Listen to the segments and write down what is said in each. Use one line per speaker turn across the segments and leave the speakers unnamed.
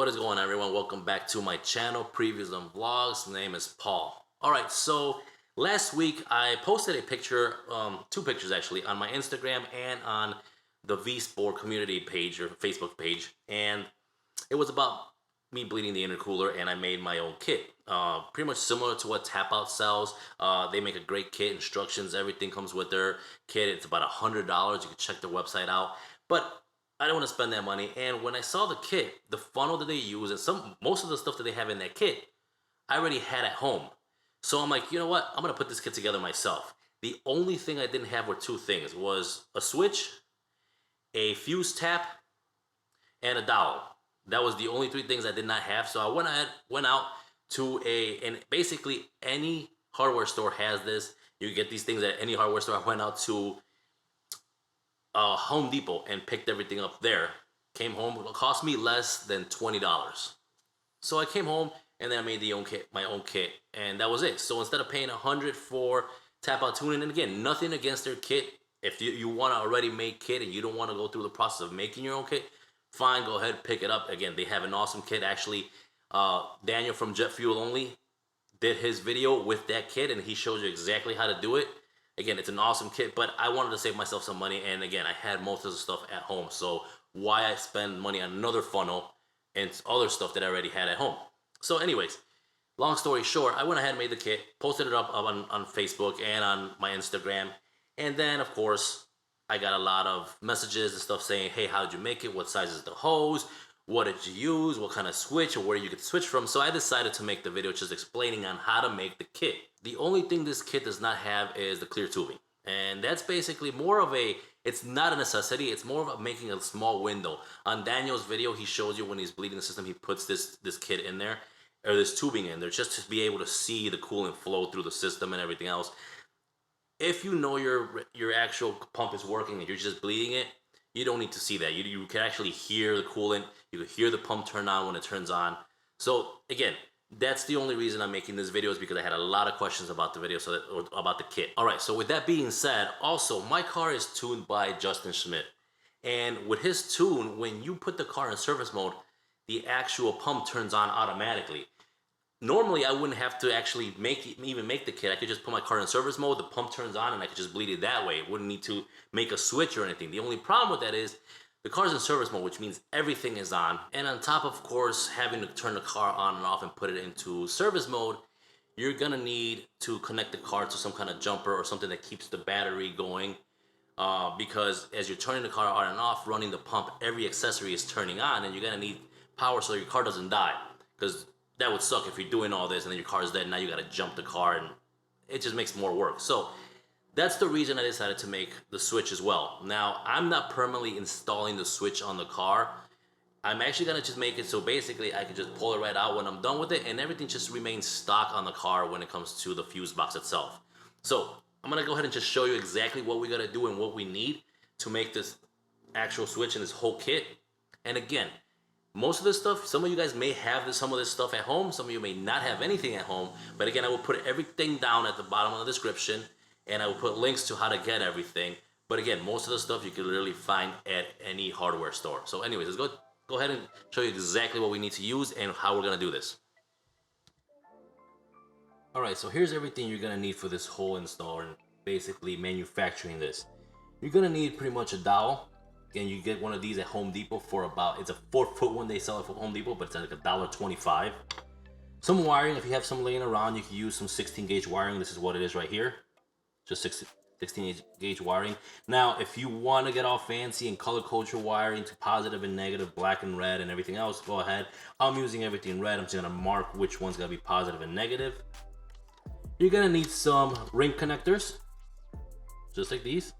What is going on, everyone? Welcome back to my channel, Previews and Vlogs. My name is Paul. Alright, so last week I posted a picture, two pictures actually, on my Instagram and on the VSport community page or Facebook page, and it was about me bleeding the intercooler, and I made my own kit. Pretty much similar to what Tap Out sells. They make a great kit, instructions, everything comes with their kit. It's about $100. You can check their website out. But I don't want to spend that money. And when I saw the kit, the funnel that they use, and most of the stuff that they have in that kit, I already had at home. So I'm like, you know what? I'm going to put this kit together myself. The only thing I didn't have were two things. Was a switch, a fuse tap, and a dowel. That was the only three things I did not have. So I went out to and basically any hardware store has this. You get these things at any hardware store. I went out to Home Depot and picked everything up there. Came home, it cost me less than $20. So I came home and then I made my own kit, and that was it. So instead of paying $100 for Tap Out tuning, and again, nothing against their kit. If you want to already make kit and you don't want to go through the process of making your own kit, fine, go ahead, pick it up. Again, they have an awesome kit. Actually, Daniel from Jet Fuel Only did his video with that kit, and he shows you exactly how to do it. Again, it's an awesome kit, but I wanted to save myself some money, and again, I had most of the stuff at home, so why I spend money on another funnel and other stuff that I already had at home? So anyways, long story short, I went ahead and made the kit, posted it up on Facebook and on my Instagram, and then, of course, I got a lot of messages and stuff saying, hey, how did you make it? What size is the hose? What did you use? What kind of switch, or where you could switch from? So I decided to make the video just explaining on how to make the kit. The only thing this kit does not have is the clear tubing. And that's basically more of it's not a necessity. It's more of making a small window. On Daniel's video, he shows you when he's bleeding the system, he puts this kit in there, or this tubing in there, just to be able to see the coolant flow through the system and everything else. If you know your actual pump is working and you're just bleeding it, you don't need to see that. You can actually hear the coolant. You can hear the pump turn on when it turns on. So again, that's the only reason I'm making this video, is because I had a lot of questions about the video, or about the kit. All right, so with that being said, also my car is tuned by Justin Schmidt. And with his tune, when you put the car in service mode, the actual pump turns on automatically. Normally, I wouldn't have to actually even make the kit. I could just put my car in service mode, the pump turns on, and I could just bleed it that way. It wouldn't need to make a switch or anything. The only problem with that is the car's in service mode, which means everything is on. And on top, of course, having to turn the car on and off and put it into service mode, you're gonna need to connect the car to some kind of jumper or something that keeps the battery going. Because as you're turning the car on and off, running the pump, every accessory is turning on, and you're gonna need power so your car doesn't die. Because that would suck if you're doing all this and then your car's dead, and now you gotta jump the car, and it just makes more work. So that's the reason I decided to make the switch as well. Now, I'm not permanently installing the switch on the car. I'm actually gonna just make it so basically I can just pull it right out when I'm done with it, and everything just remains stock on the car when it comes to the fuse box itself. So I'm gonna go ahead and just show you exactly what we gotta do and what we need to make this actual switch and this whole kit. And again, most of this stuff, some of you guys may have some of this stuff at home. Some of you may not have anything at home. But again, I will put everything down at the bottom of the description, and I will put links to how to get everything. But again, most of the stuff you can literally find at any hardware store. So anyways, let's go ahead and show you exactly what we need to use and how we're gonna do this. All right, so here's everything you're gonna need for this whole install and basically manufacturing this. You're gonna need pretty much a dowel. Again, you get one of these at Home Depot for it's a 4-foot one. They sell it from Home Depot, but it's like $1.25. Some wiring, if you have some laying around, you can use some 16 gauge wiring. This is what it is right here. Just 16 gauge wiring. Now, if you want to get all fancy and color code your wiring to positive and negative, black and red and everything else, go ahead. I'm using everything red. I'm just gonna mark which one's gonna be positive and negative. You're gonna need some ring connectors, just like these.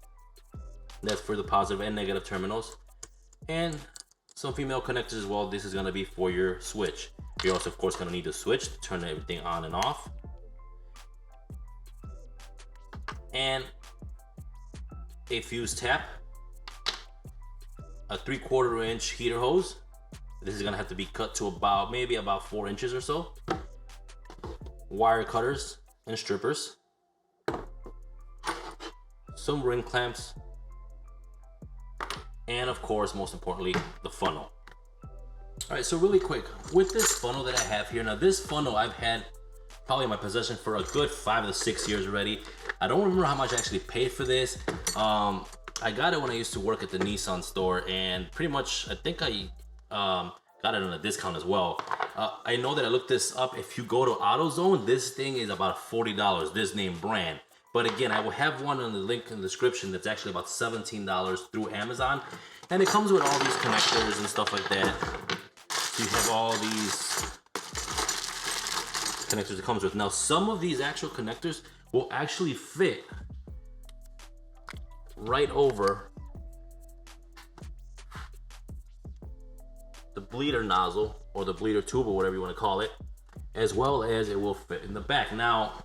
That's for the positive and negative terminals, and some female connectors as well. This is going to be for your switch. You're also, of course, going to need the switch to turn everything on and off, and a fuse tap, a 3/4 inch heater hose. This is going to have to be cut to maybe about 4 inches or so. Wire cutters and strippers, some ring clamps, and of course, most importantly, the funnel. All right, so really quick, with this funnel that I have here, now this funnel I've had probably in my possession for a good 5 to 6 years already. I don't remember how much I actually paid for this. I got it when I used to work at the Nissan store, and pretty much I think I got it on a discount as well. I know that I looked this up. If you go to AutoZone, this thing is about $40, this name brand. But again, I will have one on the link in the description that's actually about $17 through Amazon. And it comes with all these connectors and stuff like that. So you have all these connectors it comes with. Now, some of these actual connectors will actually fit right over the bleeder nozzle or the bleeder tube or whatever you want to call it, as well as it will fit in the back. Now,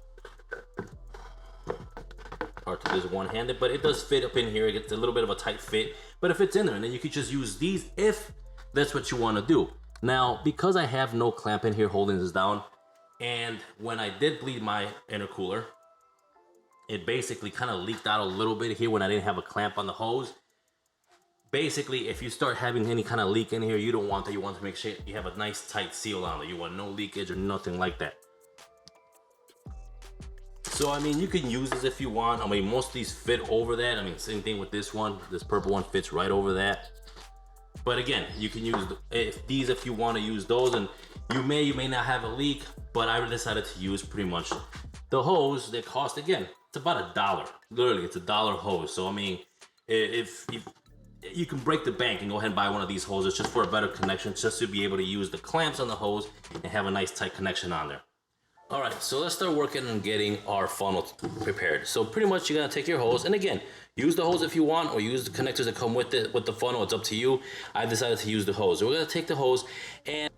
hard to do this one-handed, but it does fit up in here. It gets a little bit of a tight fit, but it fits in there, and then you could just use these if that's what you want to do. Now, because I have no clamp in here holding this down, and when I did bleed my intercooler, it basically kind of leaked out a little bit here when I didn't have a clamp on the hose. Basically, if you start having any kind of leak in here, you don't want that. You want to make sure you have a nice tight seal on it. You want no leakage or nothing like that. So, I mean, you can use this if you want. I mean, most of these fit over that. I mean, same thing with this one. This purple one fits right over that. But again, you can use these if you want to use those, and you may not have a leak, but I decided to use pretty much the hose that cost, again, it's about $1. Literally, it's $1 hose. So, I mean, if you can break the bank and go ahead and buy one of these hoses just for a better connection, just to be able to use the clamps on the hose and have a nice tight connection on there. All right, so let's start working on getting our funnel prepared. So pretty much you're gonna take your hose, and again, use the hose if you want, or use the connectors that come with it, with the funnel. It's up to you. I decided to use the hose. So we're gonna take the hose, and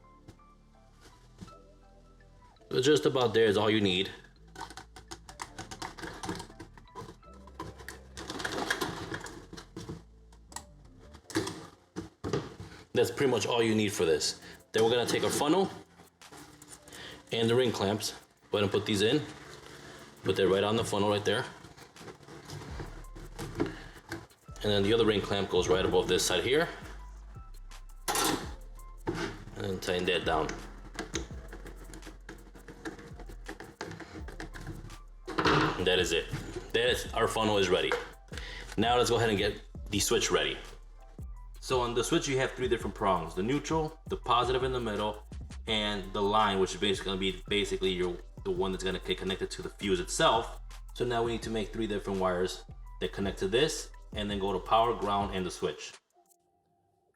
just about there is all you need. That's pretty much all you need for this. Then we're gonna take our funnel and the ring clamps. Go ahead and put these in. Put that right on the funnel right there. And then the other ring clamp goes right above this side here. And then tighten that down. And that is it. Our funnel is ready. Now let's go ahead and get the switch ready. So on the switch, you have 3 different prongs: the neutral, the positive in the middle, and the line, which is basically going to be the one that's going to get connected to the fuse itself. So now we need to make 3 different wires that connect to this, and then go to power, ground, and the switch.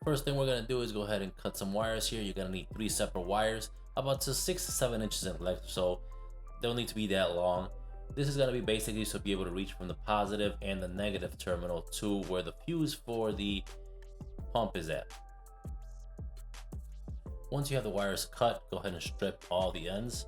First thing we're going to do is go ahead and cut some wires here. You're going to need 3 separate wires, about 6 to 7 inches in length, so they don't need to be that long. This is going to be basically so be able to reach from the positive and the negative terminal to where the fuse for the pump is at. Once you have the wires cut, go ahead and strip all the ends.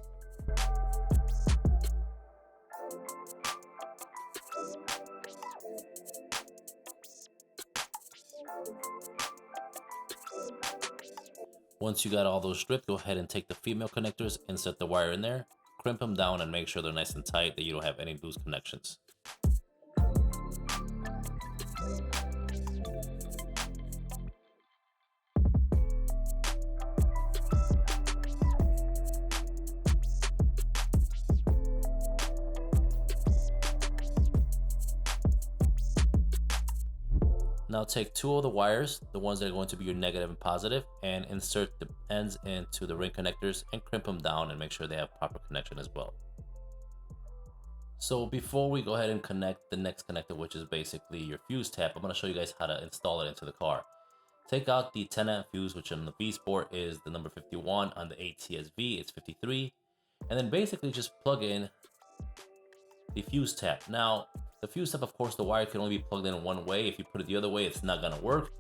Once you got all those stripped, go ahead and take the female connectors, insert the wire in there, crimp them down, and make sure they're nice and tight, that you don't have any loose connections. Now take 2 of the wires, the ones that are going to be your negative and positive, and insert the ends into the ring connectors and crimp them down and make sure they have proper connection as well. So before we go ahead and connect the next connector, which is basically your fuse tab, I'm going to show you guys how to install it into the car. Take out the 10 amp fuse, which on the VSport is the number 51, on the ATSV it's 53, and then basically just plug in the fuse tab. Now, the fuse tab, of course, the wire can only be plugged in one way. If you put it the other way, it's not gonna work.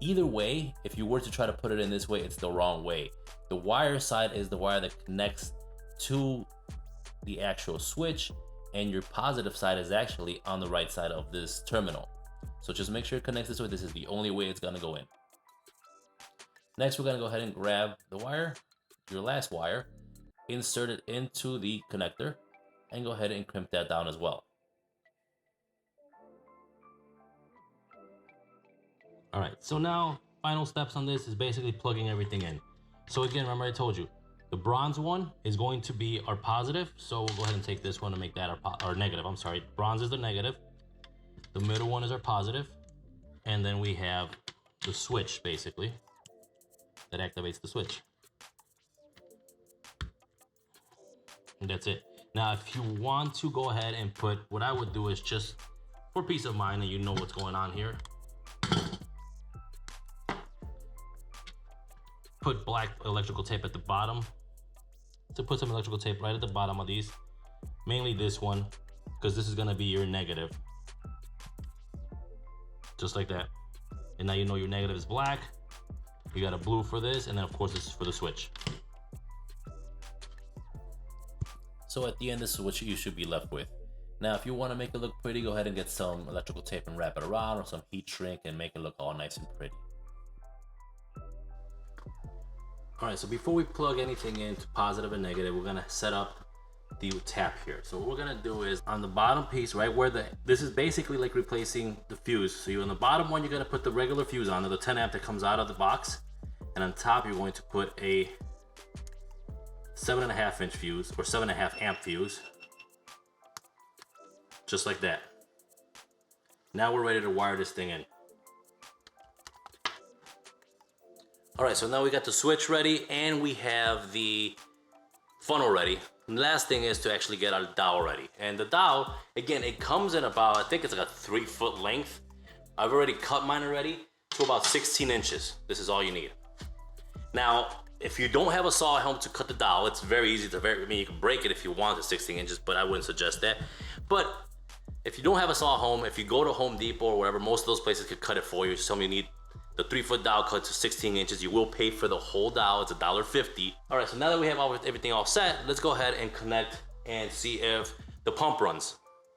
Either way, if you were to try to put it in this way, it's the wrong way. The wire side is the wire that connects to the actual switch, and your positive side is actually on the right side of this terminal. So just make sure it connects this way. This is the only way it's gonna go in. Next, we're gonna go ahead and grab the wire, your last wire, insert it into the connector, and go ahead and crimp that down as well. All right, so now final steps on this is basically plugging everything in. So again, remember I told you, the bronze one is going to be our positive. So we'll go ahead and take this one to make that our negative. I'm sorry, bronze is the negative. The middle one is our positive. And then we have the switch, basically, that activates the switch. And that's it. Now, if you want to go ahead and put, what I would do is just for peace of mind and you know what's going on here, put black electrical tape at the bottom. So put some electrical tape right at the bottom of these, mainly this one, because this is gonna be your negative. Just like that. And now you know your negative is black. You got a blue for this, and then of course this is for the switch. So at the end, this is what you should be left with. Now, if you want to make it look pretty, go ahead and get some electrical tape and wrap it around, or some heat shrink and make it look all nice and pretty. All right, so before we plug anything into positive and negative, we're gonna set up the tap here. So what we're gonna do is on the bottom piece, right where this is basically like replacing the fuse. So you on the bottom one, you're gonna put the regular fuse on, the 10 amp that comes out of the box, and on top you're going to put a 7.5 inch fuse or 7.5 amp fuse, just like that. Now we're ready to wire this thing in. All right, so now we got the switch ready and we have the funnel ready. And the last thing is to actually get our dowel ready. And the dowel, again, it comes in about, I think it's like a 3-foot length. I've already cut mine already to about 16 inches. This is all you need. Now, if you don't have a saw at home to cut the dowel, it's very easy to, I mean, you can break it if you want to 16 inches, but I wouldn't suggest that. But if you don't have a saw at home, if you go to Home Depot or wherever, most of those places could cut it for you. Just tell me you need the 3-foot dowel cut to 16 inches. You will pay for the whole dowel. It's $1.50. All right, so now that we have everything all set, let's go ahead and connect and see if the pump runs.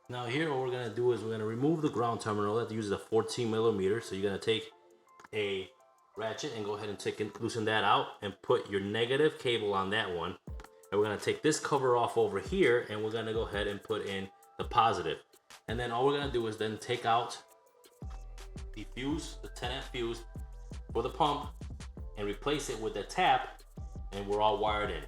Now here, what we're gonna do is we're gonna remove the ground terminal. That uses a 14 millimeter. So you're gonna take a ratchet and go ahead and loosen that out and put your negative cable on that one. And we're gonna take this cover off over here and we're gonna go ahead and put in the positive. And then all we're gonna do is then take out the fuse, the 10 amp fuse for the pump, and replace it with the tap, and we're all wired in.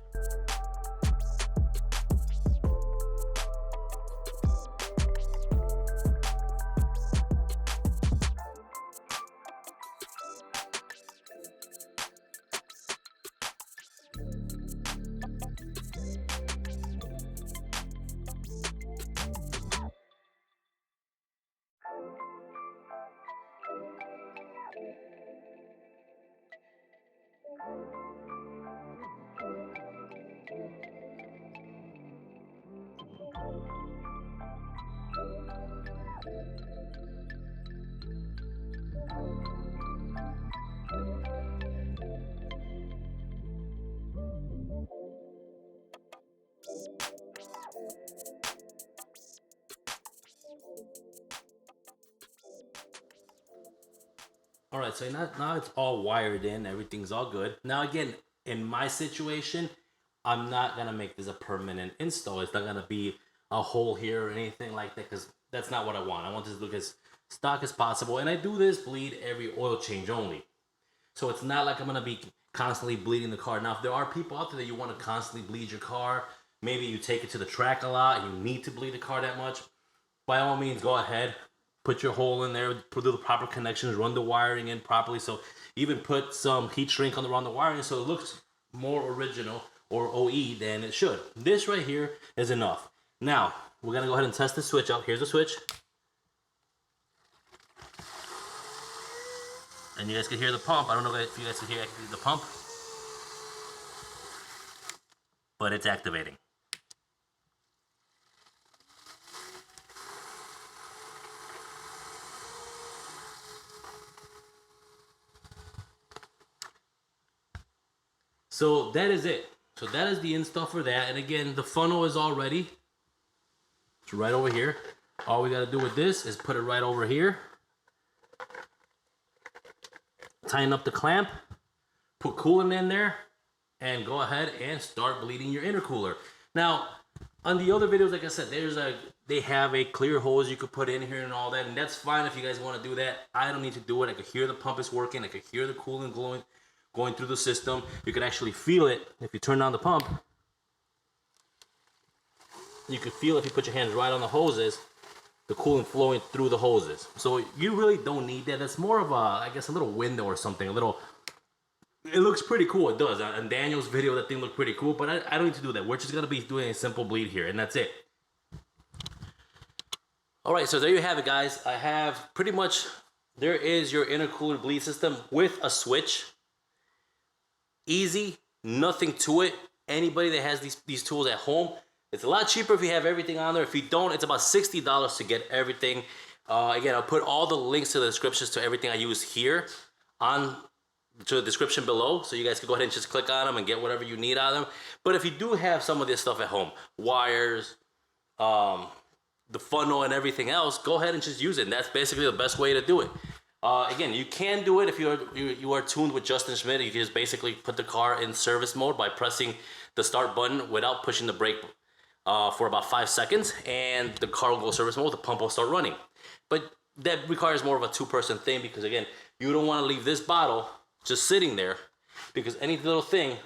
All right, so now it's all wired in, everything's all good. Now again, in my situation, I'm not gonna make this a permanent install. It's not gonna be a hole here or anything like that, because that's not what I want. I want this to look as stock as possible. And I do this bleed every oil change only. So it's not like I'm gonna be constantly bleeding the car. Now, if there are people out there that you wanna constantly bleed your car, maybe you take it to the track a lot, you need to bleed the car that much, by all means, go ahead. Put your hole in there, put the proper connections, run the wiring in properly. So even put some heat shrink around the wiring so it looks more original or OE than it should. This right here is enough. Now, we're gonna go ahead and test the switch out. Here's the switch. And you guys can hear the pump. I don't know if you guys can hear the pump, but it's activating. So that is it. So that is the install for that. And again, the funnel is all ready. It's right over here. All we got to do with this is put it right over here. Tighten up the clamp. Put coolant in there. And go ahead and start bleeding your intercooler. Now, on the other videos, like I said, they have a clear hose you could put in here and all that. And that's fine if you guys want to do that. I don't need to do it. I could hear the pump is working. I could hear the coolant going going through the system. You can actually feel it if you turn on the pump. You can feel if you put your hands right on the hoses, the coolant flowing through the hoses. So you really don't need that. That's more of a, I guess, a little window or something. It looks pretty cool. It does. On Daniel's video, that thing looked pretty cool, but I don't need to do that. We're just gonna be doing a simple bleed here, and that's it. All right, so there you have it, guys. I have pretty much, there is your intercooler bleed system with a switch. Easy, nothing to it. Anybody that has these tools at home, it's a lot cheaper if you have everything on there. If you don't, it's about $60 to get everything. Again, I'll put all the links to the descriptions to everything I use here to the description below, so you guys can go ahead and just click on them and get whatever you need out of them. But if you do have some of this stuff at home, wires, the funnel and everything else, go ahead and just use it. And that's basically the best way to do it. Again, you can do it if you are tuned with Justin Schmidt. You can just basically put the car in service mode by pressing the start button without pushing the brake for about 5 seconds, and the car will go service mode, the pump will start running. But that requires more of a two-person thing, because again, you don't want to leave this bottle just sitting there, because any little thing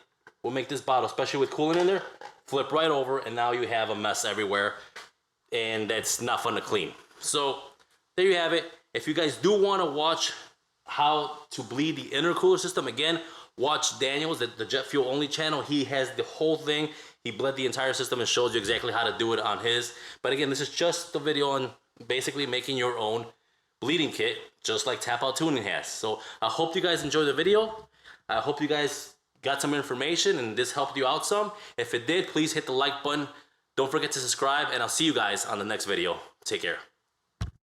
will make this bottle, especially with coolant in there, flip right over, and now you have a mess everywhere, and that's not fun to clean. So there you have it. If you guys do want to watch how to bleed the intercooler system, again, watch Daniel's, the Jet Fuel Only channel. He has the whole thing. He bled the entire system and shows you exactly how to do it on his. But again, this is just the video on basically making your own bleeding kit, just like Tap Out Tuning has. So I hope you guys enjoyed the video. I hope you guys got some information and this helped you out some. If it did, please hit the like button. Don't forget to subscribe, and I'll see you guys on the next video. Take care.